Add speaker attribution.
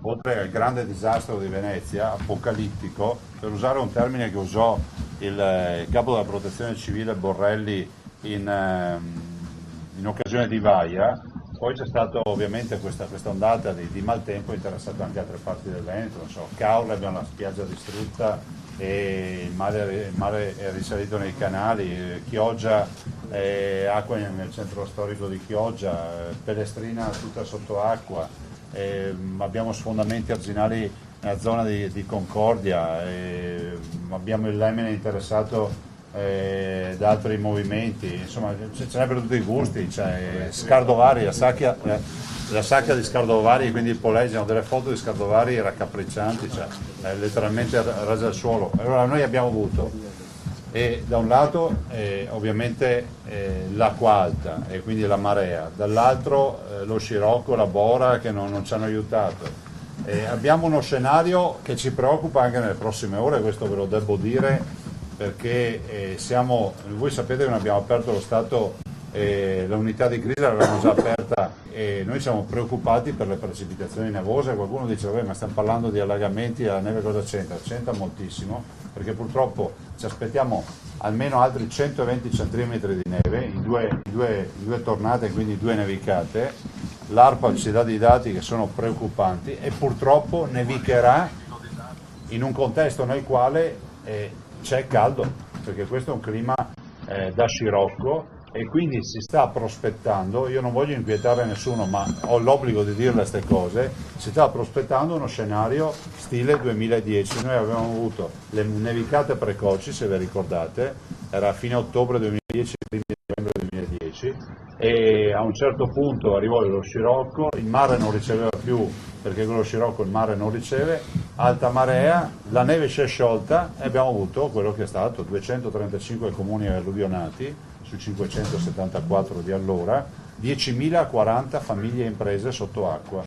Speaker 1: oltre al grande disastro di Venezia, apocalittico, per usare un termine che usò il capo della protezione civile Borrelli in occasione di Vaia. Poi c'è stata ovviamente questa ondata di maltempo interessato anche altre parti del Veneto, non so, Caorle abbiamo la spiaggia distrutta e il mare è risalito nei canali, Chioggia, acqua nel centro storico di Chioggia, Pellestrina tutta sotto acqua, abbiamo sfondamenti arginali nella zona di Concordia, abbiamo il Lemene interessato da altri movimenti, insomma ce n'è per tutti i gusti, cioè, Scardovari, la sacca di Scardovari, quindi il Polesio, delle foto di Scardovari raccapriccianti, cioè, letteralmente rasa al suolo. Allora noi abbiamo avuto da un lato ovviamente l'acqua alta e quindi la marea, dall'altro lo scirocco, la bora che non ci hanno aiutato. Abbiamo uno scenario che ci preoccupa anche nelle prossime ore, questo ve lo devo dire, perché voi sapete che non abbiamo aperto lo stato, l'unità di crisi l'avevamo già aperta e noi siamo preoccupati per le precipitazioni nevose. Qualcuno dice vabbè, ma stiamo parlando di allagamenti, la neve cosa c'entra? C'entra moltissimo, perché purtroppo ci aspettiamo almeno altri 120 cm di neve in due tornate, quindi due nevicate. L'ARPA ci dà dei dati che sono preoccupanti e purtroppo nevicherà in un contesto nel quale c'è caldo, perché questo è un clima da scirocco e quindi si sta prospettando, io non voglio inquietare nessuno ma ho l'obbligo di dire queste cose, si sta prospettando uno scenario stile 2010. Noi avevamo avuto le nevicate precoci, se vi ricordate, era a fine ottobre 2010, primi novembre 2010, e a un certo punto arrivò lo scirocco, il mare non riceveva più, perché con lo scirocco il mare non riceve, alta marea, la neve si è sciolta e abbiamo avuto quello che è stato 235 comuni alluvionati su 574 di allora, 10.040 famiglie e imprese sotto acqua.